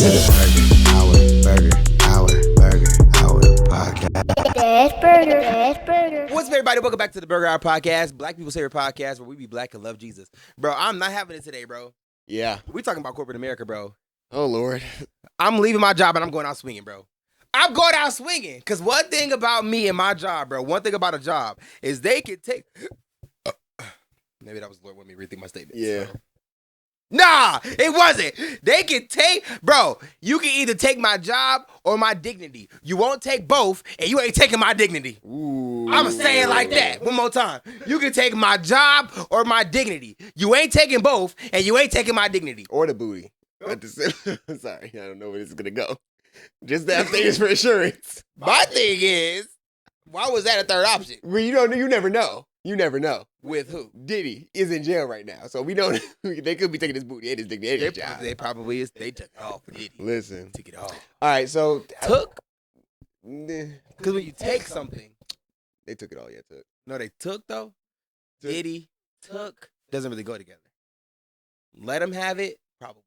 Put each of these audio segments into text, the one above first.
to the Burger Hour podcast. What's up, everybody? Welcome back to the BRGR JOINT podcast, Black people's favorite podcast, where we be black and love Jesus. Bro, I'm not having it today, bro. Yeah. We talking about corporate America, bro. Oh, Lord. I'm leaving my job and I'm going out swinging, bro. I'm going out swinging. Because one thing about me and my job, bro, one thing about a job is they can take... Maybe that was the Lord wanting me to rethink my statement. Yeah. So. Nah, it wasn't. They can take... Bro, you can either take my job or my dignity. You won't take both, and you ain't taking my dignity. Ooh. I'm going to say it like that. One more time. You can take my job or my dignity. You ain't taking both, and you ain't taking my dignity. Or the booty. Sorry, I don't know where this is going to go. Just that thing is for insurance. My thing is, why was that a third option? Well, you never know. You never know. With who? Diddy is in jail right now, so we don't. They could be taking his booty and his dignity and his job. They probably is. They took it off. Diddy. Listen. Took it off. All right, so Took? Nah, Because when you take something. they took it all. Yeah, took. No, they took, though. Took. Diddy, took. Doesn't really go together. Let him have it. Probably.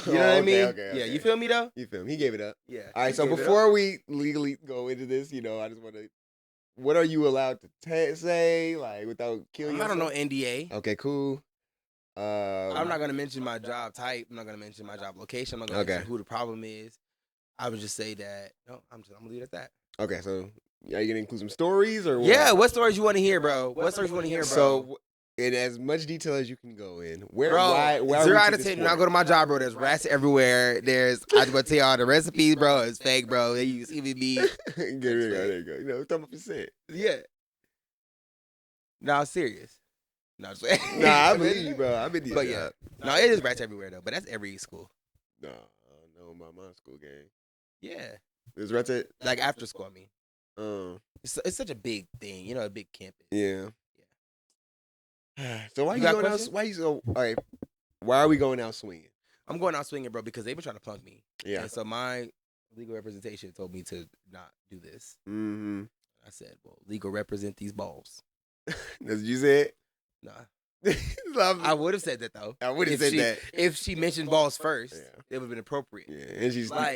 You know what I mean? Okay. Yeah, you feel me, though? You feel me? He gave it up. Yeah. All right, so before we legally go into this, I just want to. What are you allowed to say, like, without killing I yourself? don't know NDA. Okay, cool. I'm not going to mention my job type. I'm not going to mention my job location. I'm not going to mention who the problem is. I would just say that, no, I'm going to leave it at that. Okay, so are you going to include some stories? Or what? Yeah, what stories you want to hear, bro? What stories you want to hear, bro? So, in as much detail as you can go in, why 0 out of 10, when I go to my job, bro, there's rats everywhere. I just want to tell y'all the recipes, bro, is fake, bro. They use EVB. There you go. Tell me what you said. Yeah. No, I'm serious. No, I'm saying. Nah, I believe you, bro. I've been there. But yeah. No, it is rats everywhere, though. But that's every school. Nah, I don't know about my school gang. Yeah. There's rats at... Like after school, I mean. It's such a big thing, a big campus. Yeah. So why You you got going out? questions? Why you so? All right. Why are we going out swinging? I'm going out swinging, bro, because they've been trying to punk me. Yeah. And so my legal representation told me to not do this. Mm-hmm. I said, well, legal represent these balls. That's what you said? Nah. I would have said that, though. I would have said that. If she mentioned balls first, Yeah. it would have been appropriate. Yeah, and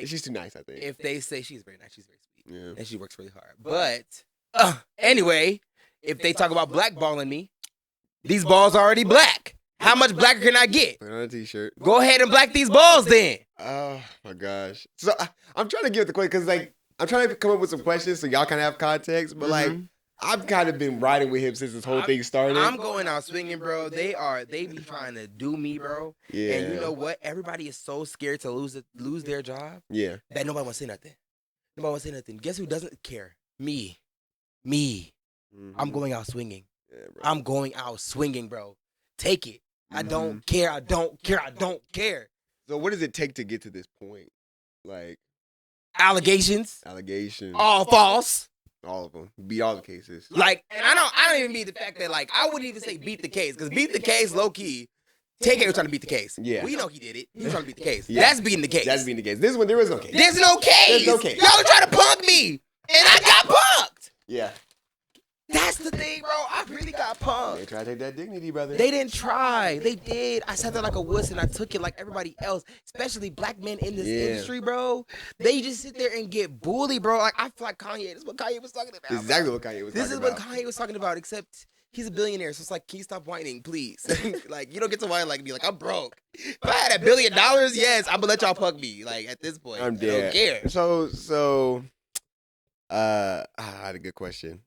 she's too nice, I think. If they say she's very nice, she's very sweet. Yeah. And she works really hard. But, anyway, if they talk about blackballing me, these balls are already black. How much blacker can I get? Put on a t-shirt. Go ahead and black these balls then. Oh my gosh. So I'm trying to give the question because I'm trying to come up with some questions so y'all kind of have context. But I've kind of been riding with him since this whole thing started. I'm going out swinging, bro. They be trying to do me, bro. Yeah. And you know what? Everybody is so scared to lose their job. Yeah. That nobody wants to say nothing. Nobody wants to say nothing. Guess who doesn't care? Me. Mm-hmm. I'm going out swinging. Yeah, bro. I'm going out swinging, bro. Take it. I don't care. I don't care. So what does it take to get to this point? Like Allegations. all False. of them, beat all the cases. Like, and I don't even mean the fact that, like, I wouldn't even say beat the case, because beat the case, low key. TK was trying to beat the case. Yeah. We know he did it. He was trying to beat the case. Yeah. That's beating the case. That's being the case. This one there is no case. There's no case. There's no case. Y'all trying to punk me, and I got punked. Yeah. That's the thing, bro. I really got They punked. try to take that dignity, brother. They didn't try. They did. I sat there like a wuss, and I took it like everybody else, especially black men in this industry, bro. They just sit there and get bullied, bro. Like, I feel like Kanye. This is what Kanye was talking about. Exactly what Kanye was This talking is about. what Kanye was talking about, except he's a billionaire. So it's like, can you stop whining, please? Like, you don't get to whine like me. Like, I'm broke. If I had $1 billion, yes, I'm gonna let y'all punk me. Like, at this point, I'm I dead. don't care. So, I had a good question.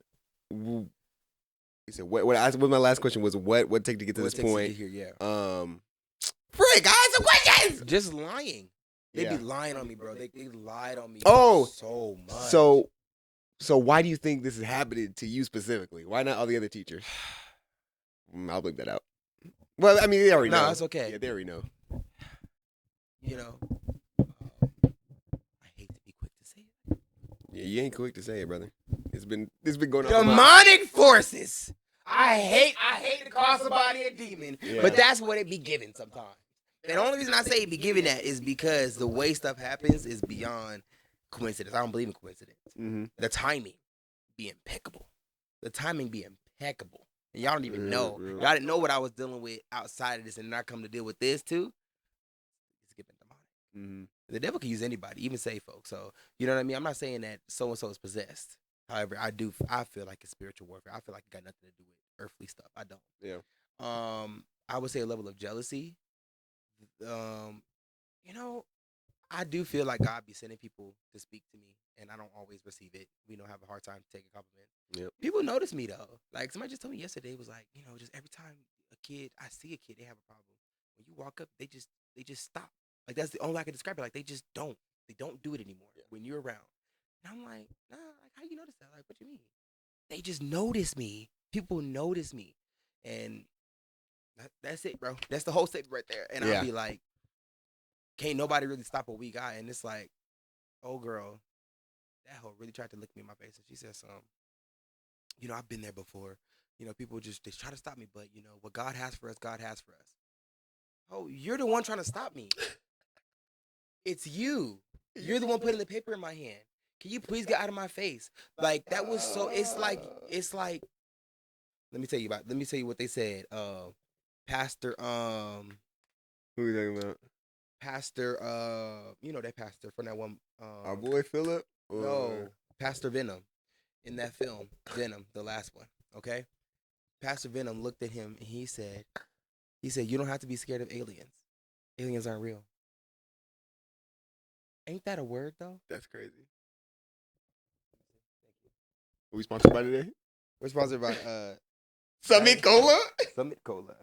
He said, what my last question was, what take to get to this point? Here, yeah. Frick, I had some questions. Just lying. They Yeah. be lying on me, bro. They lied on me. Oh, so much. So why do you think this is happening to you specifically? Why not all the other teachers? I'll bleep that out. Well, I mean, they already know. No, it's okay. Yeah, they already know. I hate to be quick to say it. Yeah, you ain't quick to say it, brother. It's been going on. Demonic forces. I hate to call somebody a demon, Yeah. but that's what it be given sometimes. And the only reason I say it be given that is because the way stuff happens is beyond coincidence. I don't believe in coincidence. Mm-hmm. The timing be impeccable. And y'all don't even know. Yeah. Y'all didn't know what I was dealing with outside of this, and then I come to deal with this too. It's giving demonic. Mm-hmm. The devil can use anybody, even saved folks. So you know what I mean. I'm not saying that so and so is possessed. However, I feel like it's spiritual warfare. I feel like it got nothing to do with earthly stuff. I don't. Yeah. I would say a level of jealousy. You know, I do feel like God be sending people to speak to me, and I don't always receive it. We don't have a hard time taking compliments. Yep. People notice me though. Like somebody just told me yesterday, was like, just every time I see a kid, they have a problem. When you walk up, they just stop. Like that's the only way I can describe it. Like they just don't. They don't do it anymore when you're around. And I'm like, nah. Like how you notice that? Like what you mean? They just notice me. People notice me, and that's it, bro. That's the whole statement right there. And I'll be like, can't nobody really stop what we got. And it's like, oh girl, that hoe really tried to look me in my face, and she said I've been there before. People they try to stop me, but what God has for us, God has for us. Oh, you're the one trying to stop me. It's you. You're the one putting the paper in my hand. Can you please get out of my face? Like that was so. It's like. Let me tell you what they said. Pastor. Who are you talking about? Pastor. That pastor from that one. Our boy Philip. No, Pastor Venom, in that film, Venom, the last one. Okay, Pastor Venom looked at him and he said, "You don't have to be scared of aliens. Aliens aren't real." Ain't that a word though? That's crazy. Thank you. Are we sponsored by today? We're sponsored by Summit Cola. Summit Cola.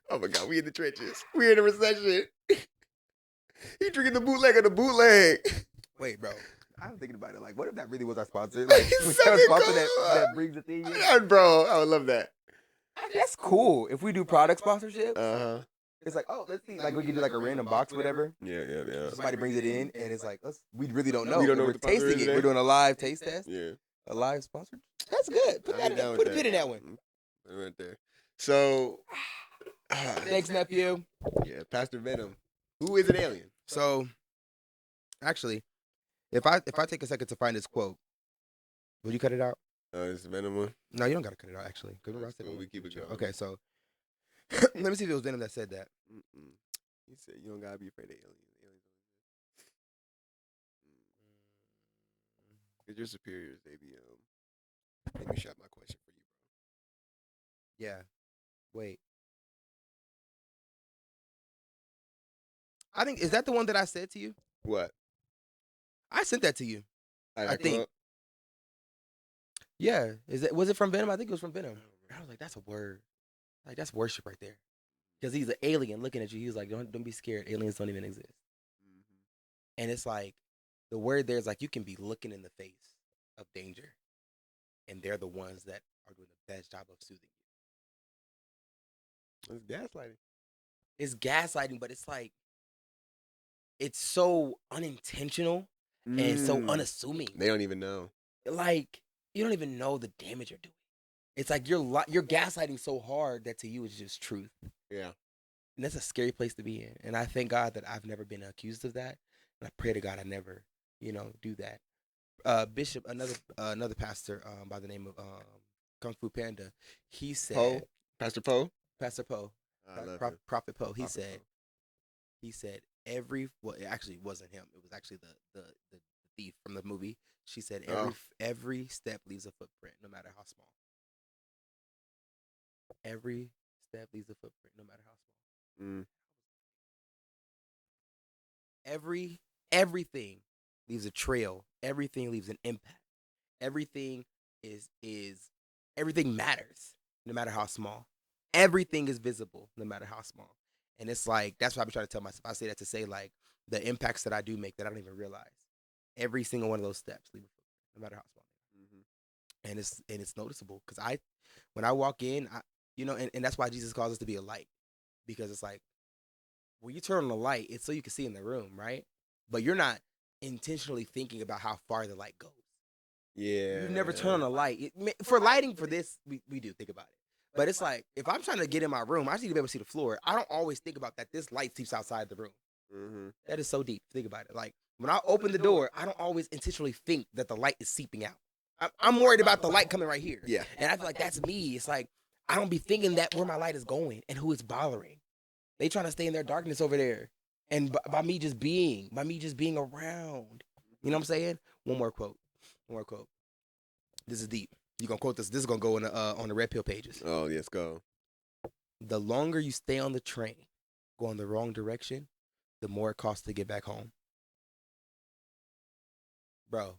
Oh my God, we in the trenches. We in a recession. He drinking the bootleg of the bootleg. Wait, bro. I'm thinking about it. Like, what if that really was our sponsor? Like, we have a sponsor that brings the thing in? Bro, I would love that. That's cool. If we do product sponsorship, it's like, oh, let's see. Like, we can do like a random box or whatever. Yeah. Somebody brings it in, and it's like, we really don't know. We don't know we're what the sponsor tasting is it. today? We're doing a live taste test. Yeah. A live sponsor. That's good. Put a pin in that one. Right there. So, thanks, nephew. Yeah, Pastor Venom. Who is an alien? So, actually, if I take a second to find this quote, will you cut it out? It's the Venom one. No, you don't gotta cut it out. Actually, we keep it going. Okay, so let me see if it was Venom that said that. He said you don't gotta be afraid of aliens. Because your superiors, they be let me shot my question for you, bro. Yeah. Wait. I think, is that the one that I said to you? What? I sent that to you. I think. Quote? Yeah. Was it from Venom? I think it was from Venom. I was like, that's a word. Like, that's worship right there. Because he's an alien looking at you. He's like, don't be scared. Aliens don't even exist. Mm-hmm. And it's like, the word there is like, you can be looking in the face of danger. And they're the ones that are doing the best job of soothing you. It's gaslighting. It's gaslighting, but it's like, it's so unintentional and so unassuming. They don't even know. Like, you don't even know the damage you're doing. It's like you're gaslighting so hard that to you it's just truth. Yeah. And that's a scary place to be in. And I thank God that I've never been accused of that. And I pray to God I never, do that. Bishop, another pastor by the name of Kung Fu Panda, he said, Pastor Poe? Pastor Poe, Prophet Poe, he said, it actually wasn't him. It was actually the thief from the movie. She said every step leaves a footprint, no matter how small. Every step leaves a footprint, no matter how small. Everything leaves a trail. Everything leaves an impact. Everything everything matters, no matter how small. Everything is visible, no matter how small. And it's like, that's what I've been trying to tell myself. I say that to say, like, the impacts that I do make that I don't even realize. Every single one of those steps leave a footprint, no matter how small. Mm-hmm. And it's noticeable. Because when I walk in, and that's why Jesus calls us to be a light. Because it's like, when you turn on the light, it's so you can see in the room, right? But you're not intentionally thinking about how far the light goes. Yeah. You've never turned on a light. For lighting for this, we do think about it. But it's like, if I'm trying to get in my room, I just need to be able to see the floor. I don't always think about that this light seeps outside the room. Mm-hmm. That is so deep. Think about it. Like, when I open the door, I don't always intentionally think that the light is seeping out. I'm worried about the light coming right here. Yeah. And I feel like that's me. It's like, I don't be thinking that where my light is going and who it's bothering. They trying to stay in their darkness over there. And by me just being around. You know what I'm saying? One more quote. This is deep. You gonna quote this? This is gonna go on the red pill pages. Oh, yes, go. The longer you stay on the train, going the wrong direction, the more it costs to get back home, bro.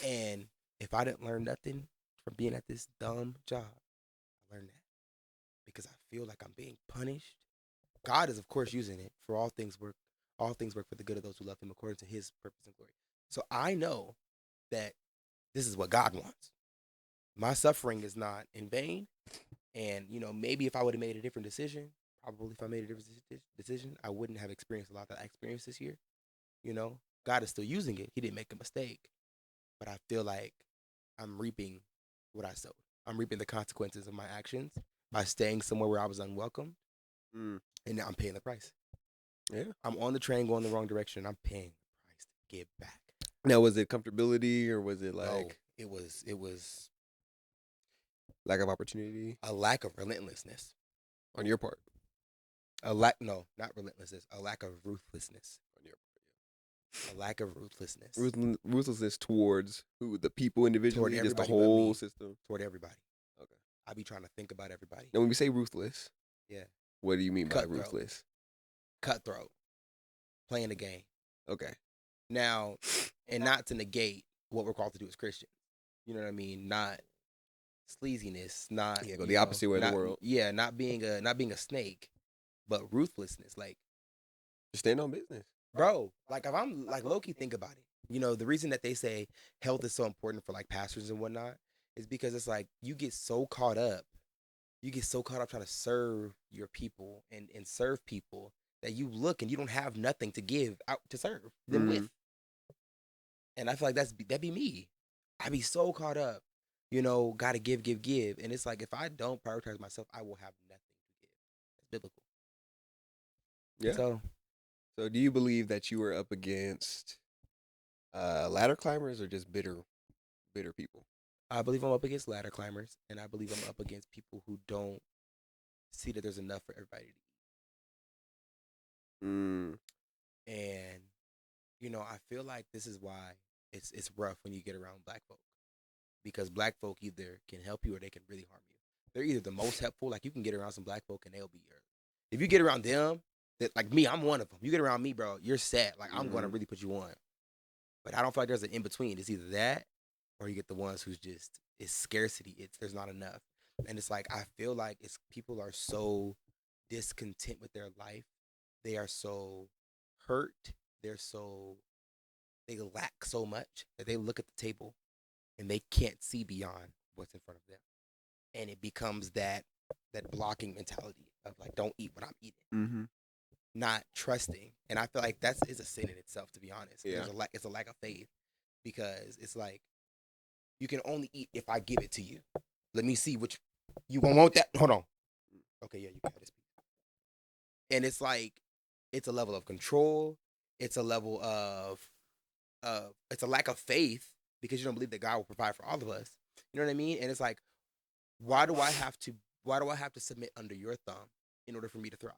And if I didn't learn nothing from being at this dumb job, I learned that because I feel like I'm being punished. God is, of course, using it for all things work. All things work for the good of those who love Him according to His purpose and glory. So I know that this is what God wants. My suffering is not in vain. And, maybe if I would have made a different decision, probably if I made a different decision, I wouldn't have experienced a lot that I experienced this year. God is still using it. He didn't make a mistake. But I feel like I'm reaping what I sowed. I'm reaping the consequences of my actions by staying somewhere where I was unwelcome. And now I'm paying the price. Yeah. I'm on the train going the wrong direction. I'm paying the price to get back. Now, was it comfortability or was it like... No, it was lack of opportunity? A lack of relentlessness. On your part? No, not relentlessness. A lack of ruthlessness. On your part, yeah. A lack of ruthlessness. Ruthlessness towards who? The people individually? Toward just the whole system? Toward everybody. Okay. I be trying to think about everybody. Now, when we say ruthless... Yeah. What do you mean by ruthless? Cutthroat. Playing the game. Okay. Now, and not to negate what we're called to do as Christians. You know what I mean? Not sleaziness, not go the opposite way of the world. Yeah, not being a snake, but ruthlessness. Like, just stand on business. Bro, like if I'm like low-key think about it. The reason that they say health is so important for like pastors and whatnot is because it's like you get so caught up trying to serve your people and serve people that you look and you don't have nothing to give out to serve them with. And I feel like that'd be me. I'd be so caught up, gotta give. And it's like if I don't prioritize myself, I will have nothing to give. It's biblical. Yeah. So do you believe that you were up against ladder climbers or just bitter people? I believe I'm up against ladder climbers, and I believe I'm up against people who don't see that there's enough for everybody to eat. And, I feel like this is why it's rough when you get around black folk. Because black folk either can help you or they can really harm you. They're either the most helpful, like you can get around some black folk and they'll be your... If you get around them, like me, I'm one of them. You get around me, bro, you're set. Like, I'm going to really put you on. But I don't feel like there's an in-between. It's either that or you get the ones who's just, it's scarcity. There's not enough. And it's like, I feel like people are so discontent with their life. They are so hurt. They lack so much that they look at the table and they can't see beyond what's in front of them. And it becomes that blocking mentality of like, don't eat what I'm eating. Not trusting. And I feel like is a sin in itself, to be honest. Yeah. It's a lack of faith because it's like, you can only eat if I give it to you. Let me see which you gonna want that. Hold on. Okay, yeah, you got this piece. And it's like, it's a level of control. It's a level of it's a lack of faith because you don't believe that God will provide for all of us. You know what I mean? And it's like, why do I have to submit under your thumb in order for me to thrive?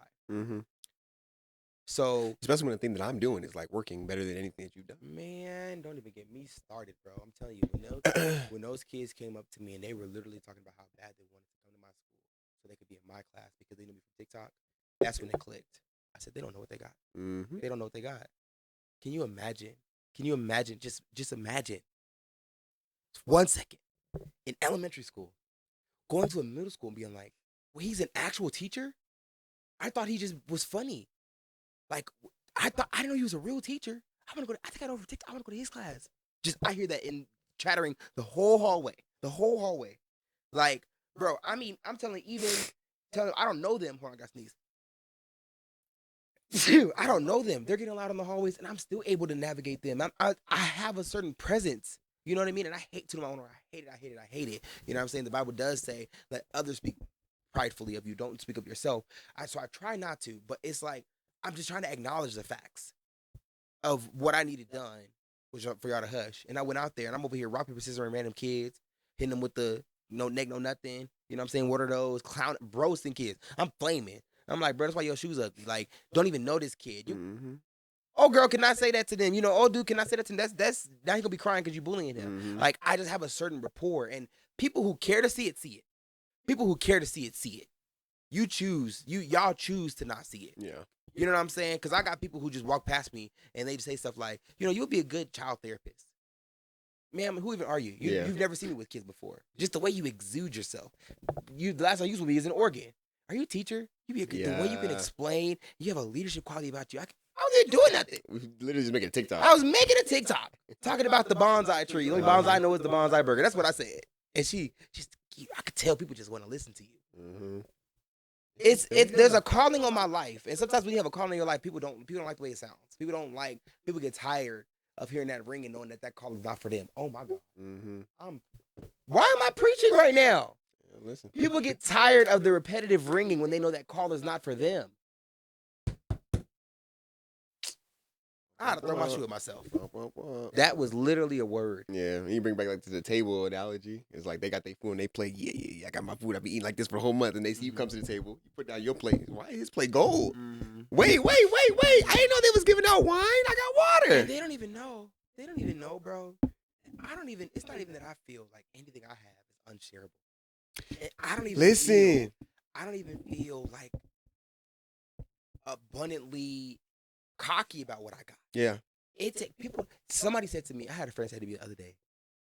So, especially when the thing that I'm doing is like working better than anything that you've done. Man, don't even get me started, bro. I'm telling you, when those kids came up to me and they were literally talking about how bad they wanted to come to my school so they could be in my class because they knew me from TikTok, that's when it clicked. I said, they don't know what they got. They don't know what they got. Can you imagine? Just imagine. 1 second. In elementary school, going to a middle school and being like, well, he's an actual teacher? I thought he just was funny. Like, I didn't know he was a real teacher. I want to go to his class. I hear that in chattering the whole hallway. Like, bro, I mean, I'm telling I don't know them. Hold on, I got sneeze. I don't know them. They're getting loud in the hallways, and I'm still able to navigate them. I have a certain presence. You know what I mean? And I hate to my own. I hate it. You know what I'm saying? The Bible does say, let others speak pridefully of you. Don't speak of yourself. So I try not to, but it's like, I'm just trying to acknowledge the facts of what I needed done, which for y'all to hush. And I went out there, and I'm over here rock, paper, scissors, and random kids, hitting them with the no neck, no nothing. You know what I'm saying? What are those? Clown, roasting kids. I'm flaming. I'm like, bro, that's why your shoes ugly. Like, don't even know this kid. You, Mm-hmm. oh, girl, can I say that to them? You know, oh, dude, can I say that to them? That's now he gonna be crying because you bullying him. Mm-hmm. Like, I just have a certain rapport, and people who care to see it, see it. People who care to see it, see it. Y'all choose to not see it. Yeah. You know what I'm saying? Because I got people who just walk past me and they say stuff like, you know, you'll be a good child therapist. Ma'am, who even are you? You've never seen me with kids before. Just the way you exude yourself. The last time you used to be is an organ. Are you a teacher? You be a good. The way you can explain. You have a leadership quality about you. I wasn't doing nothing. We literally just making a TikTok. I was making a TikTok talking about the bonsai tree. The only bonsai I know is the bonsai burger. That's what I said. And I could tell people just want to listen to you. Mm-hmm. There's a calling on my life, and sometimes when you have a calling in your life, people don't like the way it sounds. People get tired of hearing that ring and knowing that call is not for them. Oh my God. Mm-hmm. Why am I preaching right now? Yeah, listen. People get tired of the repetitive ringing when they know that call is not for them. I had to throw my shoe at myself. That was literally a word. Yeah, and you bring back like to the table analogy. It's like they got their food and they play, yeah, I got my food. I've been eating like this for a whole month. And they see you come to the table, you put down your plate. Why is his plate gold? Mm-hmm. Wait. I didn't know they was giving out wine. I got water. And they don't even know, bro. It's not even that I feel like anything I have is unshareable. And I don't even feel like abundantly cocky about what I got. Yeah. Somebody said to me, I had a friend say to me the other day,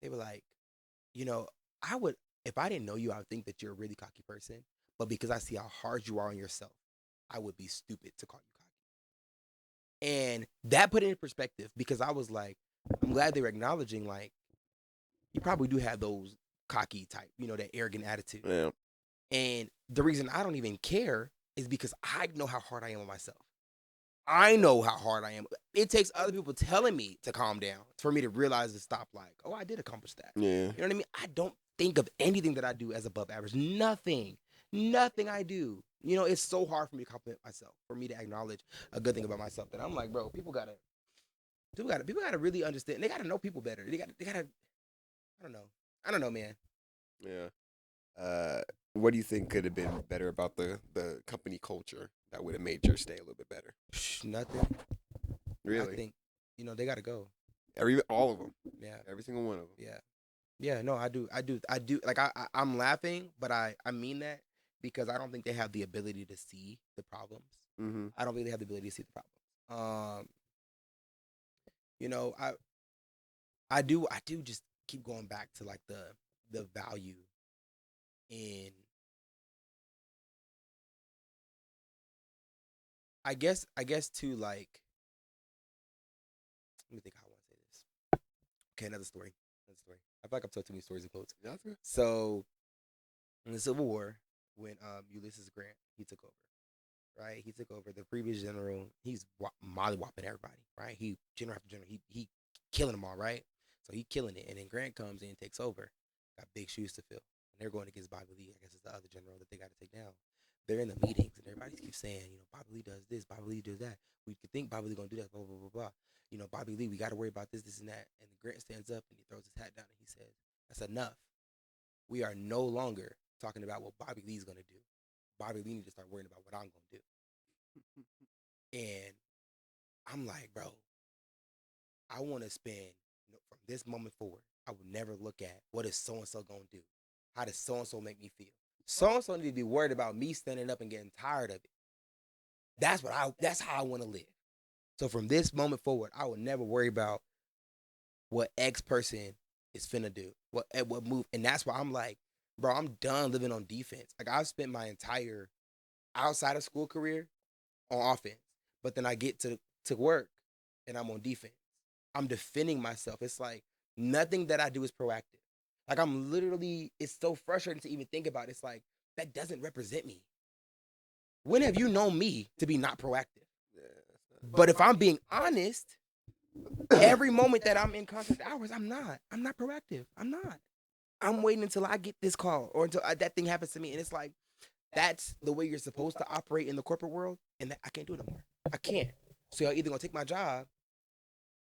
they were like, you know, if I didn't know you, I would think that you're a really cocky person. But because I see how hard you are on yourself, I would be stupid to call you cocky. And that put it in perspective because I was like, I'm glad they were acknowledging, like, you probably do have those cocky type, you know, that arrogant attitude. Yeah. And the reason I don't even care is because I know how hard I am on myself. I know how hard I am. It takes other people telling me to calm down for me to realize and stop like, oh, I did accomplish that. Yeah. You know what I mean? I don't think of anything that I do as above average. Nothing I do. You know, it's so hard for me to compliment myself, for me to acknowledge a good thing about myself that I'm like, bro, people gotta really understand. They gotta know people better. They gotta, I don't know, man. Yeah. What do you think could have been better about the company culture that would have made your stay a little bit better? Nothing. Really? I think, you know, they got to go. All of them. Yeah. Every single one of them. Yeah. Yeah, no, I do. Like, I'm laughing, but I mean that because I don't think they have the ability to see the problems. Mm-hmm. I don't really have the ability to see the problems. You know, I do just keep going back to, like, the value in, I guess to, like, let me think how I want to say this. Okay, another story. I feel like I've told too many stories and quotes. So, in the Civil War, when Ulysses Grant, he took over, right? He took over. The previous general, he's mollywopping everybody, right? He general after general, he killing them all, right? So he killing it, and then Grant comes in and takes over. Got big shoes to fill, and they're going against Bobby Lee. I guess it's the other general that they got to take down. They're in the meetings, and everybody keeps saying, you know, Bobby Lee does this, Bobby Lee does that. We could think Bobby Lee gonna do that, blah, blah, blah, blah. You know, Bobby Lee, we got to worry about this, and that. And Grant stands up, and he throws his hat down, and he says, that's enough. We are no longer talking about what Bobby Lee's gonna do. Bobby Lee needs to start worrying about what I'm gonna do. And I'm like, bro, I want to spend, you know, from this moment forward, I would never look at what is so-and-so gonna do. How does so-and-so make me feel? So-and-so need to be worried about me standing up and getting tired of it. That's how I want to live. So from this moment forward, I would never worry about what X person is finna do, what move. And that's why I'm like, bro, I'm done living on defense. Like, I've spent my entire outside of school career on offense, but then I get to work and I'm on defense. I'm defending myself. It's like nothing that I do is proactive. Like, I'm literally, it's so frustrating to even think about. It's like, that doesn't represent me. When have you known me to be not proactive? But if I'm being honest, every moment that I'm in contract hours, I'm not proactive. I'm not. I'm waiting until I get this call or until that thing happens to me. And it's like, that's the way you're supposed to operate in the corporate world. And I can't do it no more. I can't. So you're either going to take my job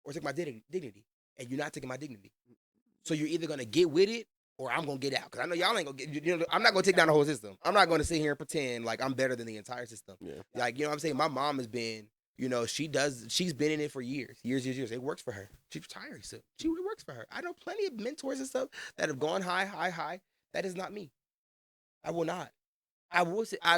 or take my dignity. And you're not taking my dignity. So you're either going to get with it or I'm gonna get out because I know y'all ain't gonna get. You know, I'm not gonna take down the whole system. I'm not gonna sit here and pretend like I'm better than the entire system. Yeah. Like, you know what I'm saying? My mom has been, you know, she's been in it for years. It works for her. She's retired, so it works for her. I know plenty of mentors and stuff that have gone high. That is not me. I will not. I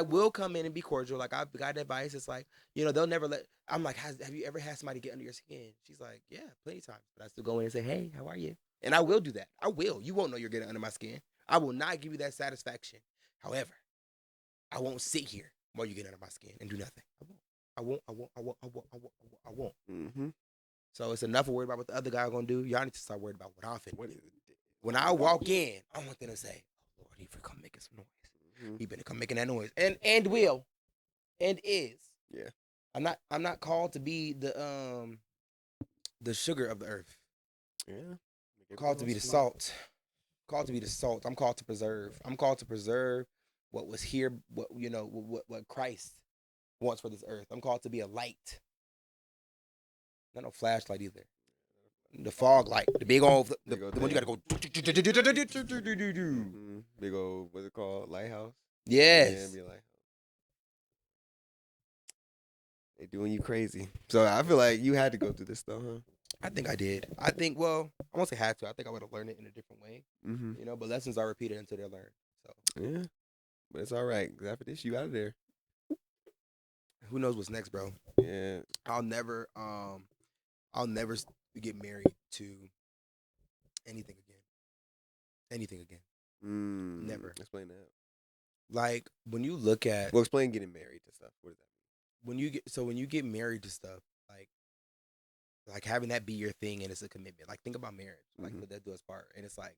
will come in and be cordial. Like, I've got advice. It's like, you know, they'll never let. I'm like, have you ever had somebody get under your skin? She's like, yeah, plenty of times. But I still go in and say, hey, how are you? And I will do that. I will. You won't know you're getting under my skin. I will not give you that satisfaction. However, I won't sit here while you get under my skin and do nothing. I won't. Mm-hmm. So it's enough of worried about what the other guy gonna do. Y'all need to start worried about what I'm finna do. When I walk in, I want them to say, oh Lord, he finna come making some noise. Mm-hmm. He better come making that noise. And will. And is. Yeah. I'm not called to be the sugar of the earth. Yeah. Called to be the salt. Called to be the salt. I'm called to preserve. I'm called to preserve what was here, what Christ wants for this earth. I'm called to be a light. Not no flashlight either. The fog light. The big old the one you gotta go. Big old, what's it called? Lighthouse? Yes. Yeah, be a lighthouse. They doing you crazy. So I feel like you had to go through this stuff, huh? I think I did. I think, well, I won't say had to. I think I would have learned it in a different way. Mm-hmm. You know, but lessons are repeated until they're learned. So yeah, but it's all right. Cause after this, you out of there. Who knows what's next, bro? Yeah. I'll never get married to anything again. Anything again. Never. Explain that. Like, when you look at, well, explain getting married to stuff. What does that mean? When you get married to stuff, like having that be your thing and it's a commitment. Like, think about marriage. Like, what that do us part. And it's like,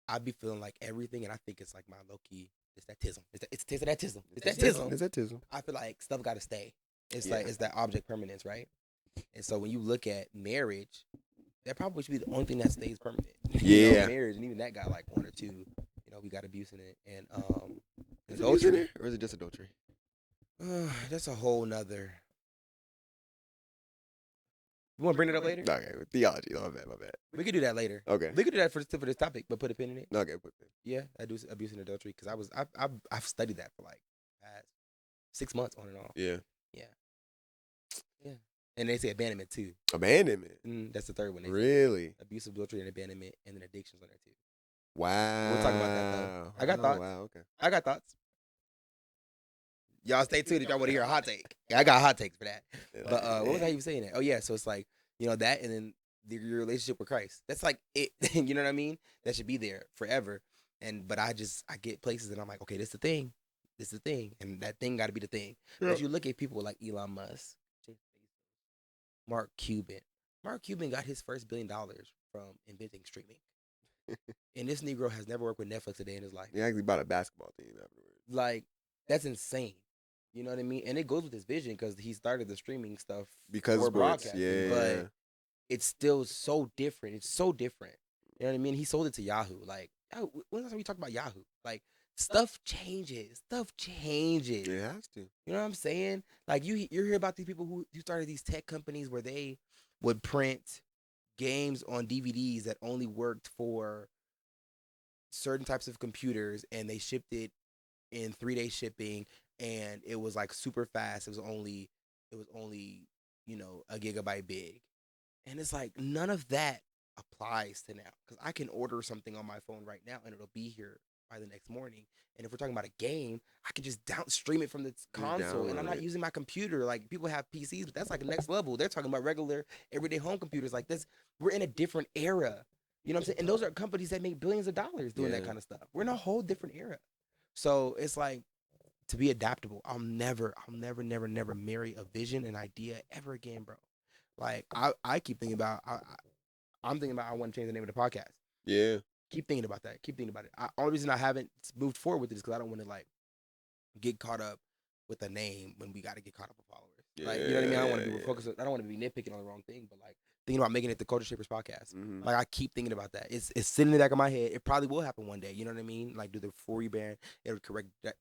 I be feeling like everything, and I think it's like my low key. It's that tism. It's a taste of that tism. It's that tism. It's that tism. I feel like stuff got to stay. It's like, it's that object permanence, right? And so when you look at marriage, that probably should be the only thing that stays permanent. Yeah. You know, marriage, and even that got like one or two. You know, we got abuse in it, and is adultery in there, or is it just adultery? That's a whole nother. You want to bring it up later? Okay, theology. Oh, my bad. We could do that later. Okay. We could do that for this topic, but put a pin in it. Okay, put a pin. Yeah, I do abuse and adultery because I've studied that for like past 6 months on and off. Yeah. And they say abandonment too. Abandonment. That's the third one. Really? Abuse, adultery, and abandonment, and then addictions on there too. Wow. We'll talk about that though. I got thoughts. Wow. Okay. I got thoughts. Y'all stay tuned if y'all want to hear a hot take. Yeah, I got hot takes for that. But what was I even saying? That? Oh yeah, so it's like, you know, that, and then your relationship with Christ. That's like it. You know what I mean? That should be there forever. But I get places and I'm like, okay, this is the thing, and that thing got to be the thing. Yep. But you look at people like Elon Musk, Mark Cuban. Mark Cuban got his first $1 billion from inventing streaming. And this Negro has never worked with Netflix a day in his life. He actually bought a basketball team afterwards. Like, that's insane. You know what I mean? And it goes with his vision because he started the streaming stuff because of broadcasting. Yeah. But it's still so different. It's so different. You know what I mean? He sold it to Yahoo. Like, when's the last time we talked about Yahoo? Like, stuff changes. It has to. You know what I'm saying? Like, you hear about these people who started these tech companies where they would print games on DVDs that only worked for certain types of computers, and they shipped it in 3-day shipping, and it was like super fast. It was only, you know, a gigabyte big. And it's like, none of that applies to now, because I can order something on my phone right now and it'll be here by the next morning. And if we're talking about a game, I can just stream it from the console, and I'm not using my computer. Like, people have PCs, but that's like the next level. They're talking about regular everyday home computers like this. We're in a different era. You know what I'm saying? And those are companies that make billions of dollars doing that kind of stuff. We're in a whole different era. So it's like, to be adaptable. I'll never marry a vision, an idea ever again, bro. Like, I keep thinking about, I'm thinking about, I want to change the name of the podcast. Yeah. Keep thinking about that. Keep thinking about it. Only reason I haven't moved forward with it is because I don't want to, like, get caught up with a name when we got to get caught up with followers. Yeah, like, you know what I mean? I don't want to be focused. I don't want to be nitpicking on the wrong thing, but like thinking about making it the Culture Shapers podcast. Mm-hmm. Like, I keep thinking about that. It's sitting in the back of my head. It probably will happen one day. You know what I mean? Like, do the Furry brand, it would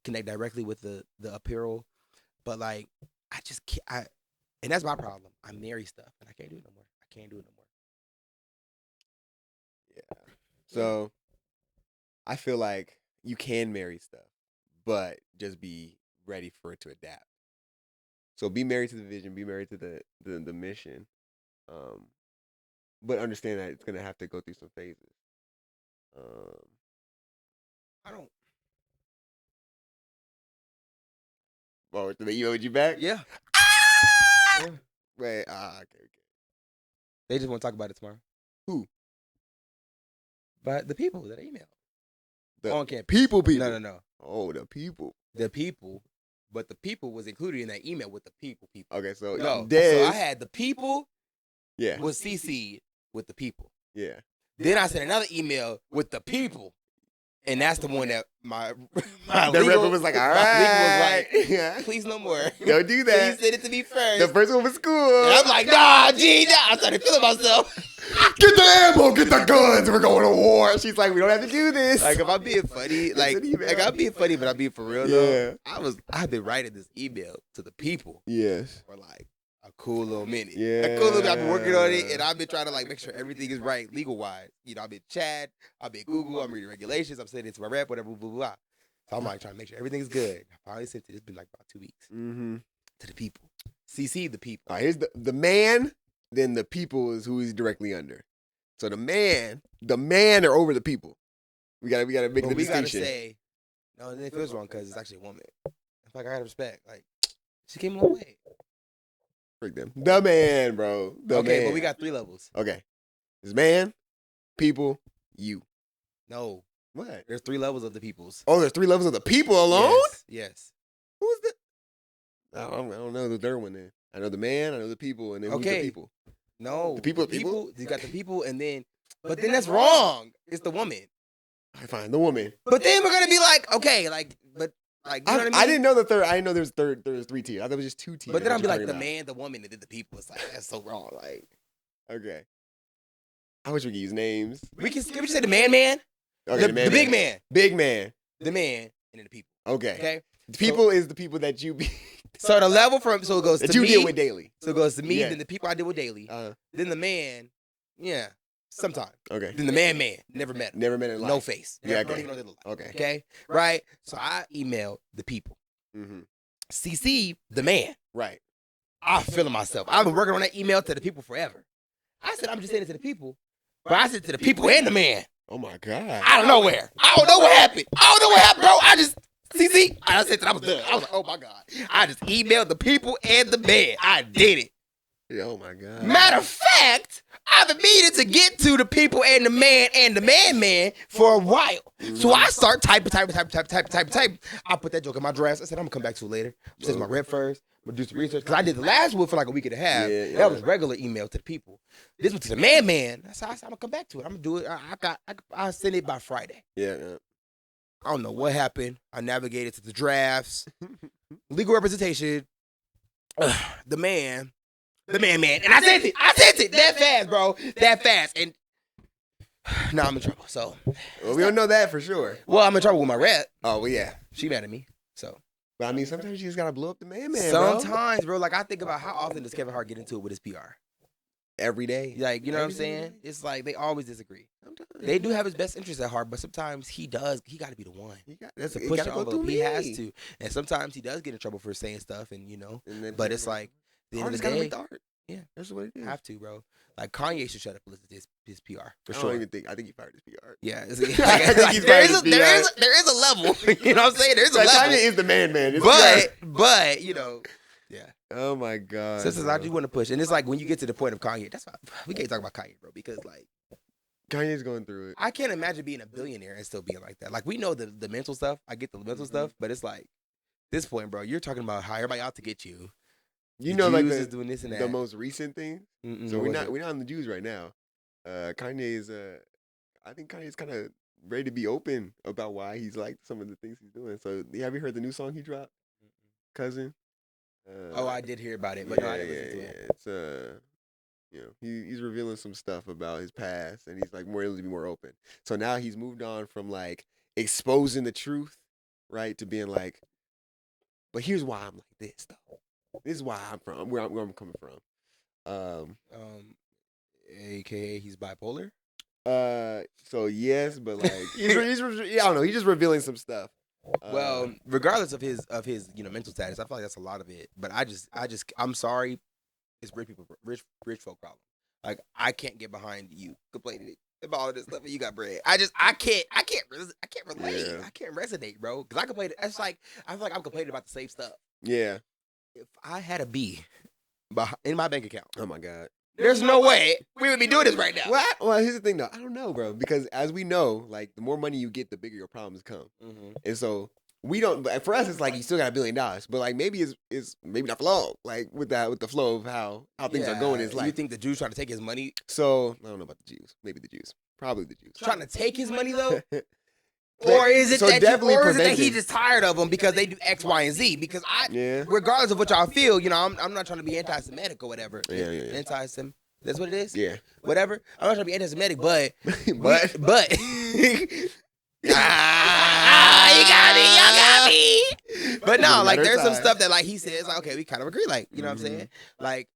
connect directly with the apparel. But like, I just can't. And that's my problem. I marry stuff, and I can't do it no more. Yeah. So I feel like you can marry stuff, but just be ready for it to adapt. So be married to the vision, be married to the mission, but understand that it's gonna have to go through some phases. Um, I don't. oh, did they email you back? Yeah. Ah! Yeah. Wait, okay. They just want to talk about it tomorrow. Who? But the people that email The on campus. people. No. Oh, the people. The people, but the people was included in that email with the people. Okay, so No, Dez, so I had the people yeah, was CC'd with the people. yeah. Then I sent another email with the people, and that's the one that my The legal rapper was like, all my legal was right, like, yeah. please no more. Don't do that. Please send it to me first. The first one was cool. And I'm like, nah, G, nah. I started feeling myself. Get the ammo, get the guns. We're going to war. She's like, we don't have to do this. Like if I'm being funny, like I'm being funny, but I'm being for real though. I've been writing this email to the people Yes. for like a cool little minute. Yeah. A cool little minute. I've been working on it, and I've been trying to like make sure everything is right legal wise. You know, I've been chat, I've been Google, I'm reading regulations, I'm sending it to my rep, whatever, blah blah blah. So I'm like trying to make sure everything is good. I finally sent it. It's been like about 2 weeks Mm-hmm. to the people. CC the people. All right, here's the man. Then the people is who he's directly under. So the man are over the people. We gotta make But the we gotta distinction. say, no, it feels wrong because it's actually a woman. It's like I gotta respect. Like she came a long way. Freak them. The man, bro. The Okay, man. but we got 3 levels. Okay. It's man, people, you. No, What? there's 3 levels of the peoples. Oh, there's 3 levels of the people alone? Yes. Who's the? I don't know the third one then. I know the man, I know the people, and then who's Okay. the people? No. The people? You got the people, and then, but then that's wrong. It's the woman. All right, fine, the woman. But then we're gonna be like, okay, like, but like, you know what I mean? I didn't know the third. I didn't know there was 3 tiers. I thought it was just 2 tiers. But then I'll What be you like, talking the about? man, the woman, and then the people. It's like that's so wrong. Like, Okay. I wish we could use names. we can just say the man, Okay, the big man, Big man. the man, and then the people. Okay. Okay. People is the people that you be So the level so it goes that to you me. deal with daily. So it goes to me, Yeah. then the people I deal with daily, then the man, yeah, sometimes. Okay. Then the man, never met him. Never met in life. No face. Yeah, Don't okay. even know their life. Okay. Okay. Right. So I emailed the people. Mm-hmm. CC the man. Right. I'm feeling myself. I've been working on that email to the people forever. I said I'm just sending it to the people, but I said to the people and the man. Oh my God. Out of nowhere. I don't know what happened. Bro. I just CC. I said that I was done. I was like, oh my God. I just emailed the people and the man. I did it. Oh my God. Matter of fact, I've been meaning to get to the people and the man for a while. So I start typing. I put that joke in my drafts. I said, I'm gonna come back to it later. I said my rep first. I'm gonna do some research. Because I did the last one for like a week and a half. Yeah. That was regular email to the people. This was to the man. I said, I'm gonna come back to it. I'm gonna do it. I'll send it by Friday. Yeah. I don't know what happened. I navigated to the drafts. Legal representation. The man. And I sent it that fast, bro. That fast. And now I'm in trouble. So, Well, we don't know that for sure. well, I'm in trouble with my rep. Oh, well, yeah. She mad at me. So, But I mean, sometimes you just gotta blow up the man, bro. sometimes, bro, like I think about how often does Kevin Hart get into it with his PR? Every day. Like, you know what I'm Every single saying? day. It's like they always disagree. Sometimes. They do have his best interests at heart, but sometimes he got to be the one. That's To it push gotta the go envelope. through He me. has to. And sometimes he does get in trouble for saying stuff and, you know, And then, but it's like, at the end of artists the gotta day, make the art. yeah. That's what it is. have to, bro. Like Kanye should shut up and listen to his PR for I sure. don't even think. I think he fired his PR. Yeah, it's, I think he's fired his PR. there is a level. You know what I'm saying? There's a Like, level. Kanye is the man. It's But you know, yeah. oh my God. Sisters, I do want to push, and it's like when you get to the point of Kanye, that's why we can't talk about Kanye, bro, because like Kanye's going through it. I can't imagine being a billionaire and still being like that. Like we know the mental stuff. I get the mental stuff, but it's like this point, bro. You're talking about how everybody out to get you. You The know, like Jews is doing this and the that. most recent thing. So we're not on the Jews right now. Kanye's I think Kanye's kind of ready to be open about why he's like some of the things he's doing. So have you heard the new song he dropped, Cousin? Oh, I did hear about it, but no, I didn't listen to it. It's you know, he's revealing some stuff about his past, and he's like more able to be more open. So now he's moved on from like exposing the truth, right, to being like, but here's why I'm like this though. This is why I'm from where I'm coming from. AKA he's bipolar. So yes, but like I don't know. He's just revealing some stuff. Well, regardless of his mental status, I feel like that's a lot of it. But I'm sorry, it's rich folk problem. Like I can't get behind you complaining about all of this stuff. And you got bread. I can't relate. Yeah. I can't resonate, bro. Because I complain. That's like I feel like I'm complaining about the same stuff. Yeah. If I had a B in my bank account, Oh my God. there's no way we would be doing this right now. Well, here's the thing though. I don't know, bro. Because as we know, like the more money you get, the bigger your problems come. Mm-hmm. And so we don't. But for us, it's like you still got $1 billion, but like maybe it's maybe not for long. Like with the flow of how things are going in his life. You think the Jews trying to take his money? So I don't know about the Jews. Maybe the Jews. Probably the Jews. Trying to take his money though. Or is it that he's just tired of them because they do X, Y, and Z? Because regardless of what y'all feel, I'm not trying to be anti-Semitic or whatever. Yeah. Anti-Sem. That's what it is. Yeah. Whatever. I'm not trying to be anti-Semitic, but you got me. But no, like there's some stuff that like he says, like, okay, we kind of agree. Like, you know what I'm saying? Like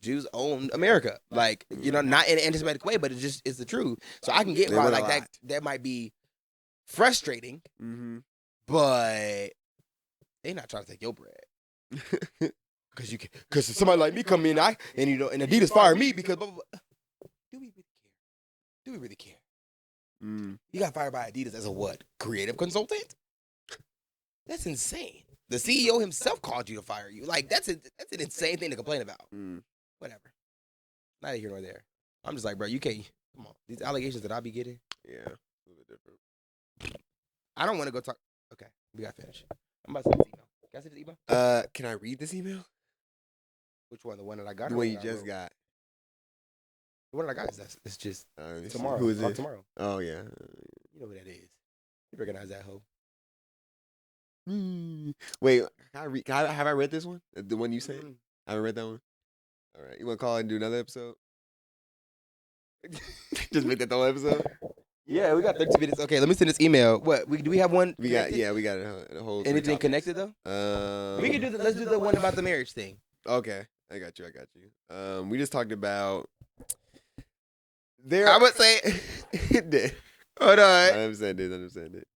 Jews own America. Like, not in an anti-Semitic way, but it's the truth. So I can get why like that might be frustrating, but they not trying to take your bread. Because somebody like me come in, and Adidas fire me because blah, blah, blah. Do we really care? Do we really care? You got fired by Adidas as a what? Creative consultant? That's insane. The CEO himself called you to fire you. Like that's an insane thing to complain about. Whatever. Neither here nor there. I'm just like, bro, you can't. Come on, these allegations that I be getting. Yeah, a little bit different. I don't want to go talk. Okay, we got to finish. I'm about to send this email. Can I send this email? Can I read this email? Which one? The one that I got? The one you just got. The one that I got is just tomorrow. Who is it? Tomorrow. Oh yeah. You know who that is. You recognize that hoe. Wait, have I read this one? The one you said? I haven't read that one. All right, you want to call and do another episode? Just make that the whole episode. Yeah, we got 13 minutes. Okay, let me send this email. What? Do we have one? We got a whole. Anything connected though? We can do let's do the one about the marriage thing. Okay, I got you. We just talked about. I would say. Hold on. I understand it.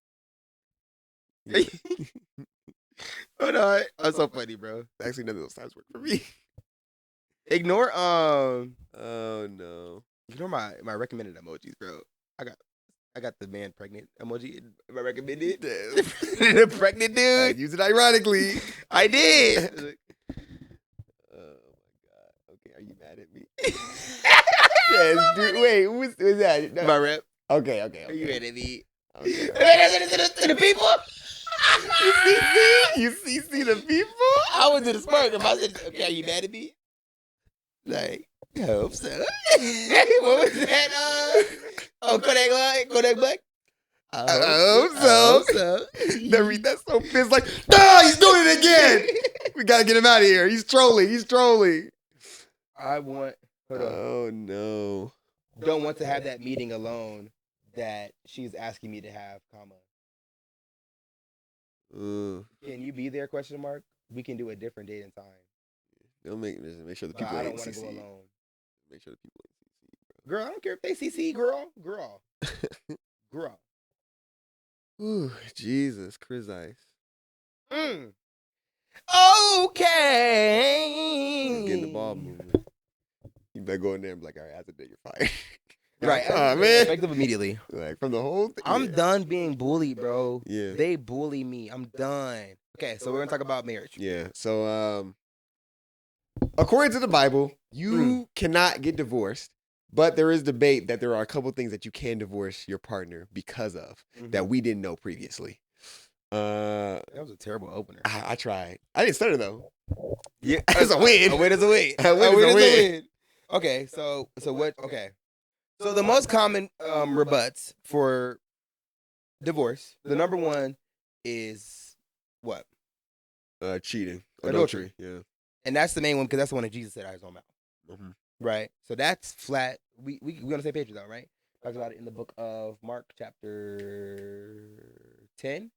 Hold on. That's so funny, bro. Actually, none of those times work for me. Ignore Oh no. Ignore my recommended emojis, bro. I got the man pregnant emoji. I recommended the pregnant dude. I use it ironically. I did. Oh my God. Okay, are you mad at me? Yes, dude. Wait, who's that? No. My rep. Okay. Are you mad at me? Okay. To the people. You see the people? I was in the smirk. If I said, okay, are you mad at me? Like, I hope so. What was that? Kodak Black? I hope so. Then read that so pissed like, he's doing it again. We gotta get him out of here. He's trolling. Hold on. Oh no. Don't want to have that meeting alone that she's asking me to have, comma. Can you be there, question mark? We can do a different date and time. They'll make sure the people ain't CC. I don't want to go alone. Make sure the people ain't CC, bro. Girl, I don't care if they CC, girl. Ooh, Jesus, Chris Ice. Okay. Getting the ball moving. You better go in there and be like, all right, after that, you're fired. Right. Oh, man. Effective immediately. Like, from the whole thing. I'm done being bullied, bro. Yeah. They bully me. I'm done. Okay, so we're going to talk about marriage. Yeah. So, according to the Bible, you cannot get divorced, but there is debate that there are a couple things that you can divorce your partner because of that we didn't know previously. That was a terrible opener. I tried. I didn't stutter, though. Yeah. It's a win. A win is a win. A win is a win. Okay, so what? Okay. So the most common rebuts for divorce, the number one is what? Cheating. Adultery. Yeah. And that's the main one because that's the one that Jesus said out of his own mouth. Right? So that's flat. We on the same page though, right? Talks about it in the book of Mark chapter 10,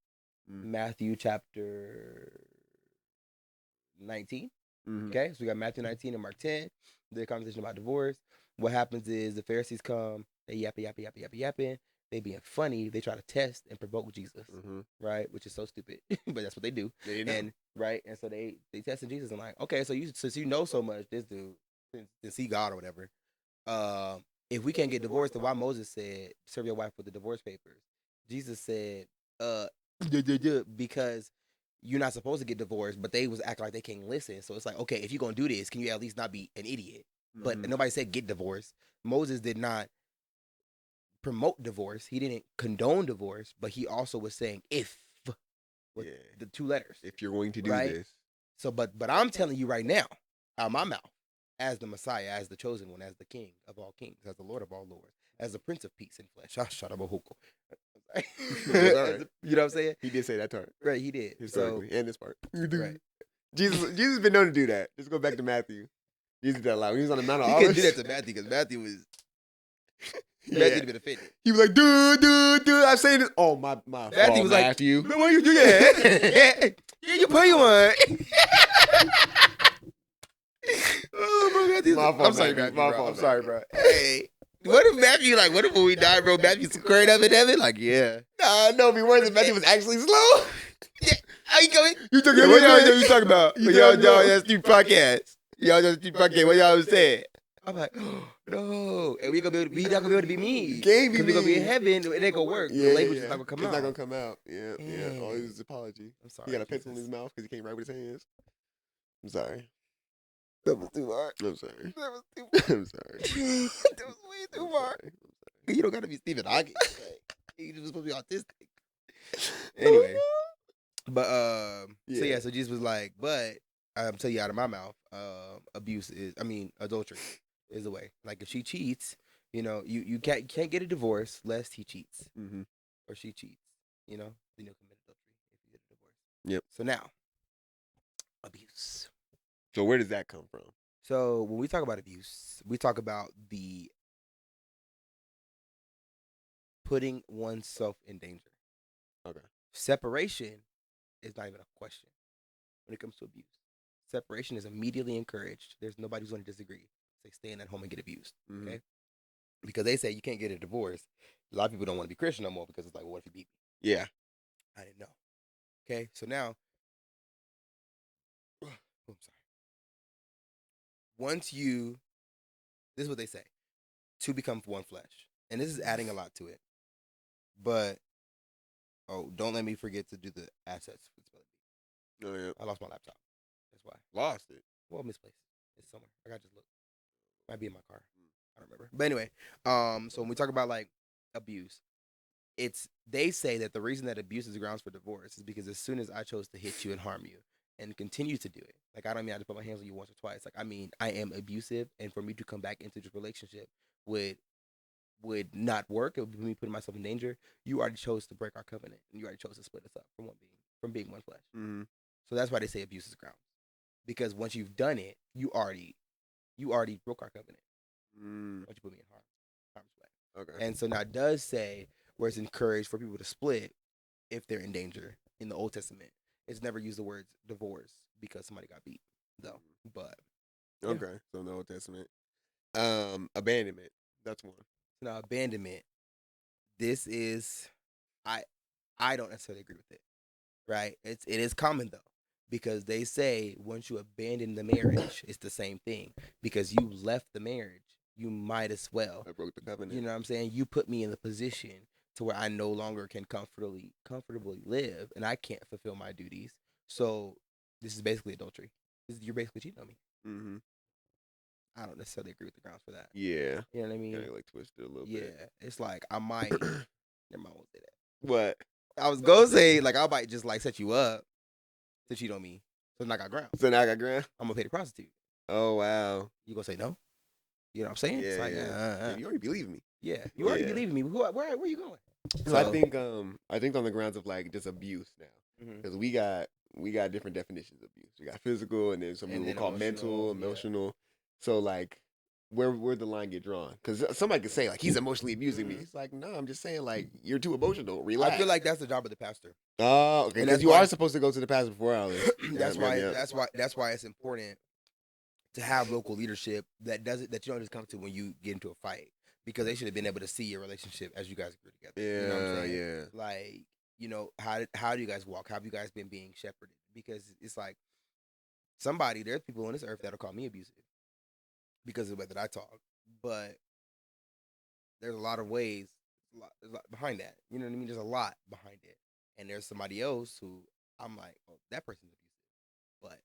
Matthew chapter 19. Okay, so we got Matthew 19 and Mark 10. The conversation about divorce. What happens is the Pharisees come They yapping. They being funny. They try to test and provoke Jesus, right? Which is so stupid, but that's what they do. They didn't know. And right, and so they tested Jesus and like, okay, so since you know so much, this dude, since he God or whatever, if we can't get divorced, then why Moses said serve your wife with the divorce papers? Jesus said, because you're not supposed to get divorced, but they was acting like they can't listen. So it's like, okay, if you're gonna do this, can you at least not be an idiot? But nobody said get divorced. Moses did not promote divorce. He didn't condone divorce, but he also was saying if with the 2 letters. If you're going to do right? this. So, but I'm telling you right now, out of my mouth, as the Messiah, as the chosen one, as the King of all kings, as the Lord of all lords, as the Prince of Peace in flesh. You know what I'm saying? He did say that part. Right, he did. Historically, and this part. Right. Jesus been known to do that. Just go back to Matthew. Jesus did that a lot. When he was on the Mount of He Olives. couldn't do that to Matthew because Matthew was Matthew been offended. He was like, dude, I'm saying this. Oh, my Matthew fault, was Matthew. Like, why you do that? Yeah, you pay one. Oh, bro, Matthew's I'm sorry, Matthew, bro. I'm sorry, bro. Hey. What if Matthew, like, what if when we die, bro, Matthew's squared up in heaven? Like, yeah. Nah, no, it'd be worse if Matthew was actually slow. Yeah. How you coming? You talking about? What you talking about? Y'all just do podcasts. Y'all just do podcasts. What y'all saying? I'm like, oh, no. And we not gonna be able to be me. Can't be me. Because we're gonna be in heaven. It ain't gonna work. Yeah, the language is not gonna come out. It's not gonna come out. Yeah. All his apology. I'm sorry. He got a pencil in his mouth because he can't write with his hands. I'm sorry. That was too hard. I'm sorry. That was too hard. I'm sorry. That was way too hard. You don't gotta be Stephen Hawking. You just supposed to be autistic. Anyway. But so Jesus was like, but I'm telling you out of my mouth, adultery is the way. Like if she cheats, you can't get a divorce lest he cheats or she cheats. Then you'll commit adultery if you get a divorce. Yep. So now, abuse. So where does that come from? So when we talk about abuse, we talk about the putting oneself in danger. Okay. Separation is not even a question when it comes to abuse. Separation is immediately encouraged. There's nobody who's going to disagree. Say staying at home and get abused. Okay. Because they say you can't get a divorce. A lot of people don't want to be Christian no more because it's like, well, what if you beat me? Yeah. I didn't know. Okay. So now, I'm sorry. This is what they say, two become one flesh. And this is adding a lot to it. But, don't let me forget to do the assets. Oh, yeah. I lost my laptop. That's why. Lost it? Well, misplaced. It's somewhere. I got to just look. Might be in my car. I don't remember. But anyway, so when we talk about like abuse, they say that the reason that abuse is grounds for divorce is because as soon as I chose to hit you and harm you and continue to do it, like I don't mean I have to put my hands on you once or twice. Like I mean I am abusive, and for me to come back into this relationship would not work. It would be me putting myself in danger. You already chose to break our covenant, and you already chose to split us up from being one flesh. Mm-hmm. So that's why they say abuse is grounds, because once you've done it, you already broke our covenant. Once you put me in harm's way. Okay. And so now it does say where it's encouraged for people to split if they're in danger. In the Old Testament, it's never used the words divorce because somebody got beat, though. But yeah. Okay, so in the Old Testament, abandonment. That's one. Now abandonment. This is, I don't necessarily agree with it. Right? It is common though, because they say once you abandon the marriage, it's the same thing, because you left the marriage. You might as well. I broke the covenant. You know what I'm saying? You put me in the position to where I no longer can comfortably live, and I can't fulfill my duties. So this is basically adultery. You're basically cheating on me. Mm-hmm. I don't necessarily agree with the grounds for that. Yeah. You know what I mean? Kind of like twisted a little bit. Yeah. It's like I might. Never mind, I won't say that. What? I was gonna say like I might just like set you up to cheat on me. So now I got ground. I'm gonna pay the prostitute. Oh wow. You gonna say no? You know what I'm saying? Yeah, it's like, yeah. You already believe me. Yeah, you already believe me. Where you going? So I think on the grounds of like just abuse now, because we got different definitions of abuse. We got physical, and then some people will call mental, emotional. Yeah. So like, where the line get drawn? Because somebody could say like he's emotionally abusing me. It's like no, I'm just saying like you're too emotional. Relax. I feel like that's the job of the pastor. Oh, okay. Because you are supposed to go to the pastor before all this. That's why it's important to have local leadership that you don't just come to when you get into a fight. because they should have been able to see your relationship as you guys grew together. You know what I'm saying? Yeah. Like, you know, how do you guys walk? How have you guys been being shepherded? Because it's like there's people on this earth that'll call me abusive because of the way that I talk, but there's a lot of ways, there's a lot behind that. You know what I mean? There's a lot behind it, and there's somebody else who I'm like, oh, that person's abusive, but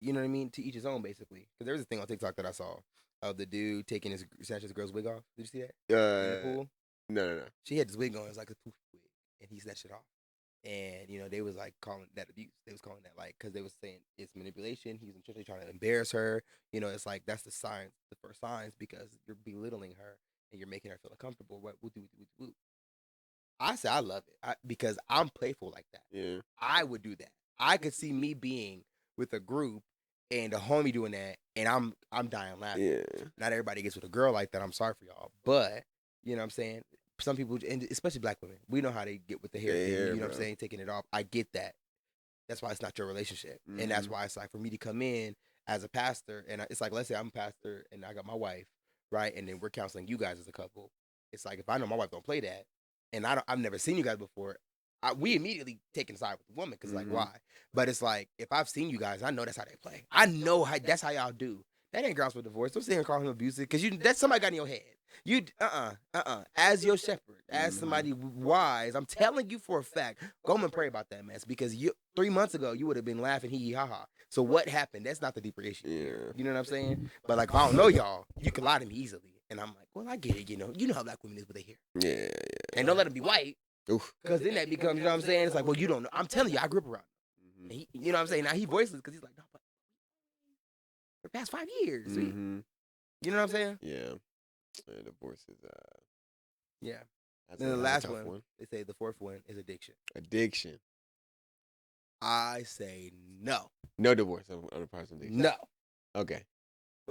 you know what I mean? To each his own, basically. Because there was a thing on TikTok that I saw of the dude taking his snatches the girl's wig off. Did you see that in the pool? No. She had this wig on. It was like a poof wig, and he snatched it off. And you know they was like calling that abuse. They was calling that like because they was saying it's manipulation. He was intentionally trying to embarrass her. You know, it's like that's the signs, the first signs, because you're belittling her and you're making her feel uncomfortable. What woo do. I say I love it because I'm playful like that. Yeah. I would do that. I could see me being with a group and a homie doing that, and I'm dying laughing. Yeah. Not everybody gets with a girl like that. I'm sorry for y'all, but you know what I'm saying. Some people, and especially black women, we know how they get with the hair thing. You know what I'm saying, taking it off. I get that. That's why it's not your relationship, and that's why it's like for me to come in as a pastor, and it's like let's say I'm a pastor and I got my wife, right, and then we're counseling you guys as a couple. It's like if I know my wife don't play that, and I've never seen you guys before. We immediately taking side with the woman because like why? But it's like if I've seen you guys, I know that's how they play. I know that's how y'all do. That ain't grounds for divorce. Don't sit here and call him abusive because that's somebody got in your head. You As your shepherd, as somebody wise, I'm telling you for a fact, go home and pray about that mess because 3 months ago you would have been laughing hee hee ha ha. So what happened? That's not the deeper issue. Yeah. You know what I'm saying? But like if I don't know y'all, you can lie to me easily, and I'm like, well, I get it. You know how black women is what they hear. Yeah. And don't let them be white. Oof. Because then that becomes, you know what I'm saying? It's like, well, you don't know. I'm telling you, I grew up around him. And you know what I'm saying? Now he voiceless because he's like, no, but for the past 5 years. You know what I'm saying? Yeah. Divorce is yeah. That's Then the last one, they say the fourth one is addiction. Addiction. I say no. No divorce on a person addiction. No. Okay.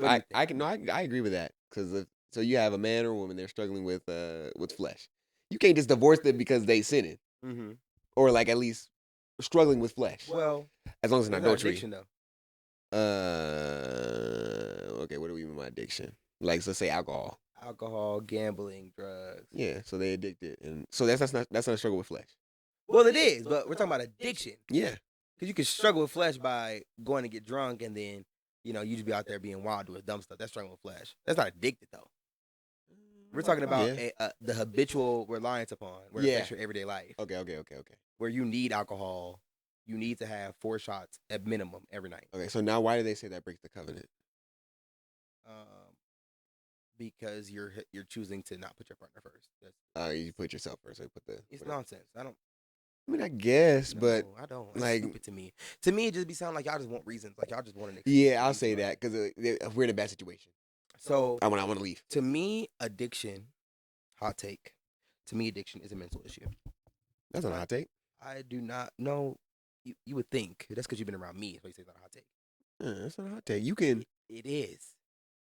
I I agree with that because so you have a man or a woman they're struggling with flesh. You can't just divorce them because they sinning, or like at least struggling with flesh. Well, as long as it's not adultery. Addiction though. Okay. What do we mean by addiction? Like, so let's say alcohol. Alcohol, gambling, drugs. Yeah. So they addicted, and so that's not a struggle with flesh. Well, it is, but we're talking about addiction. Yeah. Because you can struggle with flesh by going to get drunk and then, you just be out there being wild doing dumb stuff. That's struggling with flesh. That's not addicted, though. We're talking about the habitual reliance upon where it affects your everyday life. Okay. Where you need alcohol. You need to have 4 shots at minimum every night. Okay, so now why do they say that breaks the covenant? Because you're choosing to not put your partner first. You put yourself first. So you put it's whatever. Nonsense. I mean, I guess, but I don't. It's like stupid to me. To me, it just be sounding like y'all just want reasons. Like y'all just want an excuse. Yeah, I'll say that because we're in a bad situation. So I want to leave. To me, addiction, hot take. To me, addiction is a mental issue. That's not a hot take. I do not know. You would think that's because you've been around me. So you say it's not a hot take. That's not a hot take. You can. It is.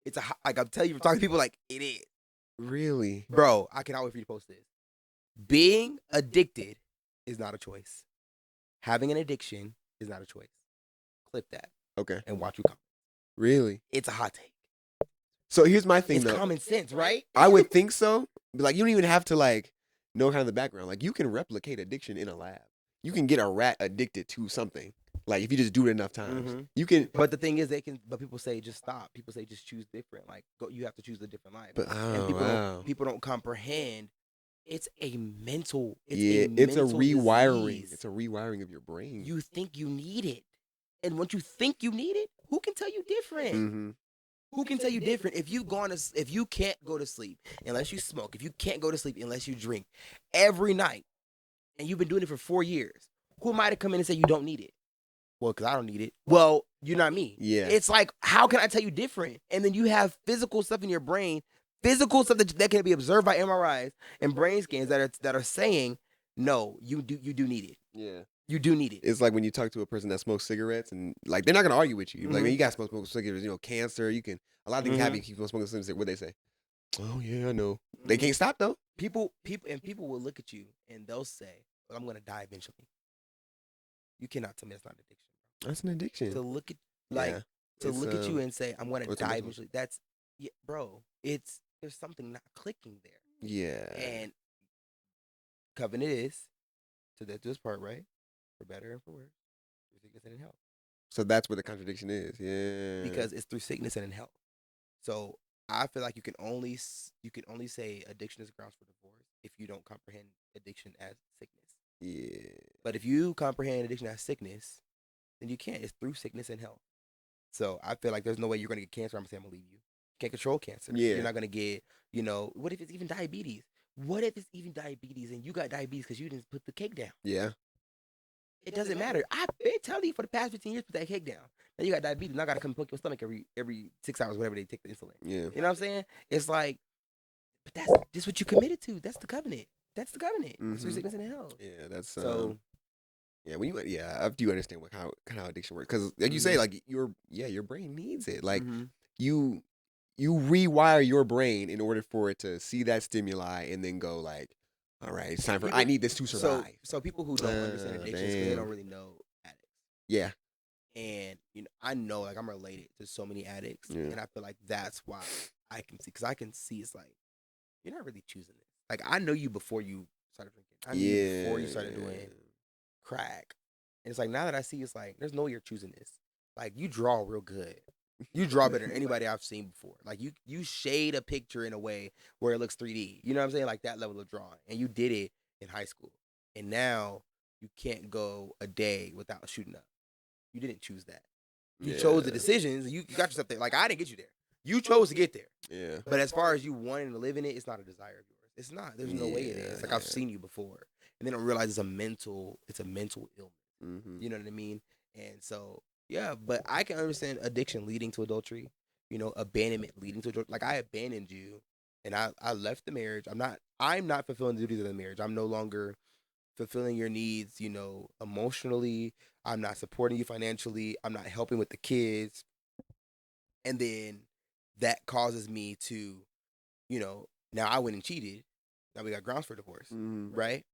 It's like I'm telling you, from talking to people, like it is. Really, bro. I cannot wait for you to post this. Being addicted is not a choice. Having an addiction is not a choice. Clip that. Okay. And watch you come. Really? It's a hot take. So here's my thing, it's though. Common sense, right? I would think so. But like, you don't even have to like know kind of the background. Like, you can replicate addiction in a lab. You can get a rat addicted to something. Like, if you just do it enough times, you can. But the thing is, But people say just stop. People say just choose different. Like, you have to choose a different life. But people don't comprehend. It's a mental. It's a rewiring. Disease. It's a rewiring of your brain. You think you need it, and once you think you need it, who can tell you different? Who can tell you different? If you can't go to sleep unless you smoke, if you can't go to sleep unless you drink every night, and you've been doing it for 4 years, who am I to come in and say you don't need it? Well, because I don't need it. Well, you're not me. Yeah. It's like, how can I tell you different? And then you have physical stuff in your brain, physical stuff that can be observed by MRIs and brain scans that are saying, no, you do need it. Yeah. You do need it. It's like when you talk to a person that smokes cigarettes, and like they're not gonna argue with you. Like, you gotta smoke cigarettes. Cancer. You can a lot of things happen. You keep smoking cigarettes. What they say? Oh yeah, I know. They can't stop though. People will look at you and they'll say, well, "I'm gonna die eventually." You cannot tell me that's not an addiction. That's an addiction. To look at look at you and say, "I'm gonna die eventually." That's bro. It's there's something not clicking there. Yeah. And covenant is to this part, right? For better and for worse, through sickness and in health. So that's where the contradiction is. Yeah. Because it's through sickness and in health. So I feel like you can only say addiction is grounds for divorce if you don't comprehend addiction as sickness. Yeah. But if you comprehend addiction as sickness, then you can't. It's through sickness and health. So I feel like there's no way you're gonna get cancer. I'm saying I'm gonna leave you. You can't control cancer. Yeah. You're not gonna get, what if it's even diabetes? What if it's even diabetes and you got diabetes because you didn't put the cake down? Yeah. It doesn't matter. I've been telling you for the past 15 years, put that cake down. Now you got diabetes. Now I gotta come poke your stomach every 6 hours, whenever they take the insulin. Yeah. You know what I'm saying? It's like, but that's just what you committed to. That's the covenant. That's the covenant. It's through sickness and health. Yeah, that's So. Yeah, I do understand how addiction works, because like you say, like your brain needs it. Like you rewire your brain in order for it to see that stimuli and then go like, all right, it's time for I need this to survive. So people who don't understand addictions, because they don't really know addicts. Yeah. And I know, like, I'm related to so many addicts, Yeah. and I feel like that's why I can see, because I can see it's like you're not really choosing this. Like, I know you before you started drinking. I knew you before you started doing crack. And it's like, now that I see, it's like there's no way you're choosing this. Like, you draw real good. You draw better than anybody I've seen before. Like, you shade a picture in a way where it looks 3D. You know what I'm saying? Like, that level of drawing. And you did it in high school. And now you can't go a day without shooting up. You didn't choose that. You chose the decisions. You got yourself there. Like, I didn't get you there. You chose to get there. Yeah. But as far as you wanting to live in it, it's not a desire of yours. It's not. There's no way it is. Like, I've seen you before. And then I realize it's a mental illness. Mm-hmm. You know what I mean? And so, yeah, but I can understand addiction leading to adultery, abandonment leading to adultery. Like, I abandoned you and I left the marriage. I'm not fulfilling the duties of the marriage. I'm no longer fulfilling your needs, emotionally. I'm not supporting you financially. I'm not helping with the kids. And then that causes me to, now I went and cheated. Now we got grounds for divorce, right?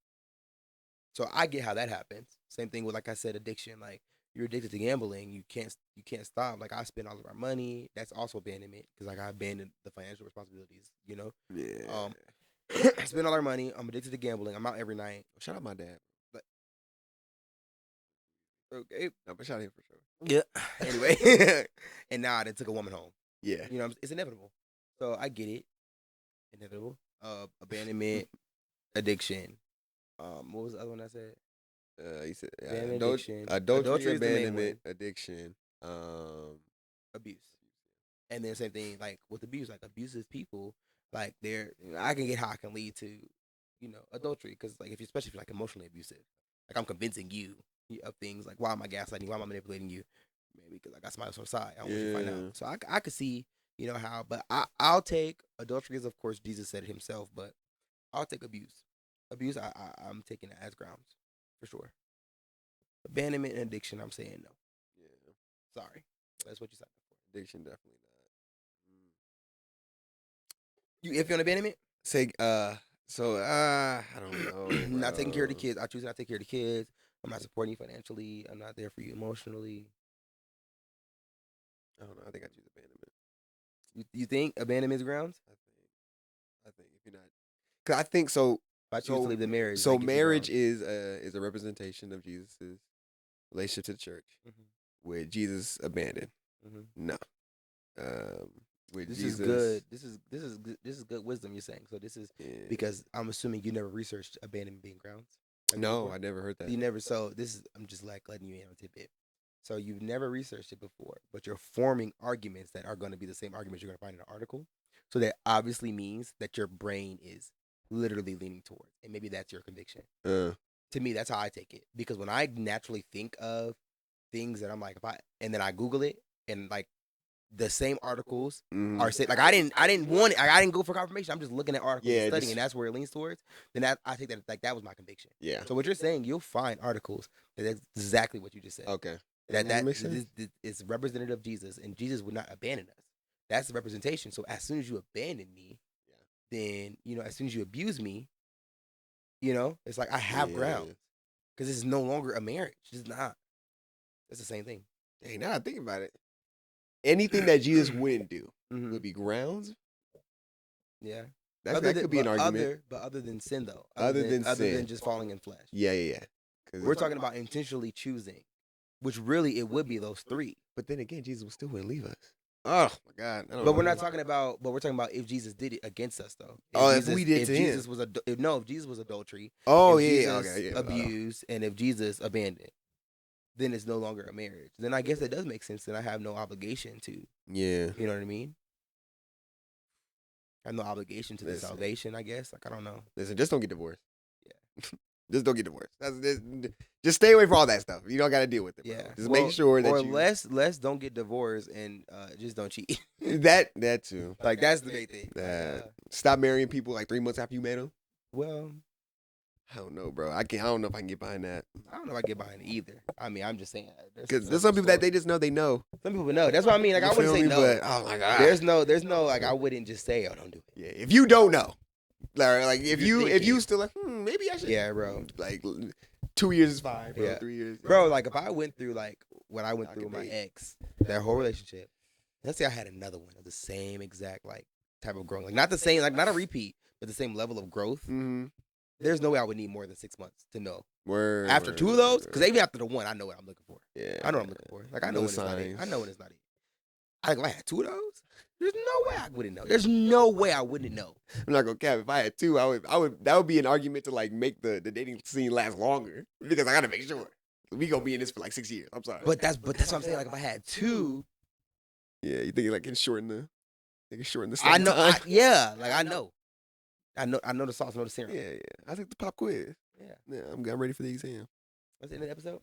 So I get how that happens. Same thing with, like I said, addiction. Like, you're addicted to gambling, you can't stop. Like, I spend all of our money. That's also abandonment, because like I abandoned the financial responsibilities. Yeah. I spend all our money. I'm addicted to gambling. I'm out every night. Shout out my dad. But okay, no, but shout out him for sure. Yeah. Anyway, and now I done took a woman home. Yeah. It's inevitable. So I get it. Inevitable. Abandonment, addiction. What was the other one I said? You said addiction. adultery, is the main abandonment, one. addiction, Abuse. And then same thing, like with abuse, like abusive people, like I can get how I can lead to, adultery, because like especially if you're like emotionally abusive, like I'm convincing you of things, like why am I gaslighting you, why am I manipulating you, maybe because I got somebody else on the side, I don't want you to find out. So I could see, how, but I'll take adultery, as of course Jesus said it himself, but I'll take abuse. I'm taking it as grounds for sure. Abandonment and addiction, I'm saying no. Yeah. Sorry, that's what you said before. Addiction, definitely not. You iffy on abandonment? Say, I don't know. Not taking care of the kids. I choose not to take care of the kids. I'm not supporting you financially. I'm not there for you emotionally. I don't know. I think I choose abandonment. You think abandonment is grounds? I think if you're not, because I think so. If I choose to leave the marriage. So marriage is a representation of Jesus's relationship to the church. With Jesus abandoned. No. With this Jesus, is good. This is good wisdom you're saying. So this is because I'm assuming you never researched abandonment being grounds. Like no, I never heard that. You never. So this is, I'm just like letting you in on a tidbit. So you've never researched it before, but you're forming arguments that are going to be the same arguments you're going to find in an article. So that obviously means that your brain is literally leaning towards, and maybe that's your conviction. To me, that's how I take it, because when I naturally think of things that I'm like, and then I Google it, and like the same articles are saying, like I didn't want it, I didn't go for confirmation. I'm just looking at articles and studying, and that's where it leans towards. Then I think that like that was my conviction. Yeah. So what you're saying, you'll find articles that's exactly what you just said. Okay. That is representative of Jesus, and Jesus would not abandon us. That's the representation. So as soon as you abandon me, then as soon as you abuse me, it's like I have grounds, because this is no longer a marriage. It's not. It's the same thing. Hey, now I think about it. Anything that Jesus wouldn't do would be grounds. Yeah. That could be an argument. But other than sin, though. Other than other sin. than just falling in flesh. Yeah. We're talking about intentionally choosing, which really it would be those three. But then again, Jesus still wouldn't leave us. Oh my God! But we're not talking about. But we're talking about if Jesus did it against us, though. If we did to Jesus him. was if Jesus was adultery. Oh if yeah, Jesus okay, yeah. Abused, and if Jesus abandoned, then it's no longer a marriage. Then I guess it does make sense. Then I have no obligation to. Yeah. You know what I mean? I have no obligation to the salvation. I guess. Like I don't know. Listen, just don't get divorced. Yeah. Just don't get divorced. Just stay away from all that stuff. You don't got to deal with it. Bro. Yeah. Just make sure that less don't get divorced and just don't cheat. that too. Like that's the big thing. Stop marrying people like 3 months after you met them. Well, I don't know, bro. I don't know if I can get behind that. I don't know if I get behind it either. I mean, I'm just saying. Because there's some people that they just know they know. Some people know. That's what I mean. Like I wouldn't say no. But, oh my God. There's no like I wouldn't just say, oh, don't do it. Yeah. If you don't know, like if you still like, maybe I should. Yeah, bro. Like 2 years is fine, bro. Yeah. 3 years. Bro, like if I went through like what I went through with my ex, that whole relationship. Let's say I had another one of the same exact like type of growth, like not the same, like not a repeat, but the same level of growth. Mm-hmm. There's no way I would need more than 6 months to know. After 2 of those, because even after the one, I know what I'm looking for. Yeah, I know what I'm looking for. Like I know when it's not it. I know when it's not it. Like if I had 2 of those, there's no way I wouldn't know. There's no way I wouldn't know. I'm not gonna cap. If I had 2, I would. That would be an argument to like make the dating scene last longer because I gotta make sure we gonna be in this for like 6 years. I'm sorry. But that's what I'm saying. Like if I had 2, yeah, you think like can shorten the I know. Like I know. I know the sauce, I know the serum. Yeah. I think the pop quiz. Yeah. I'm ready for the exam. That's the end of the episode.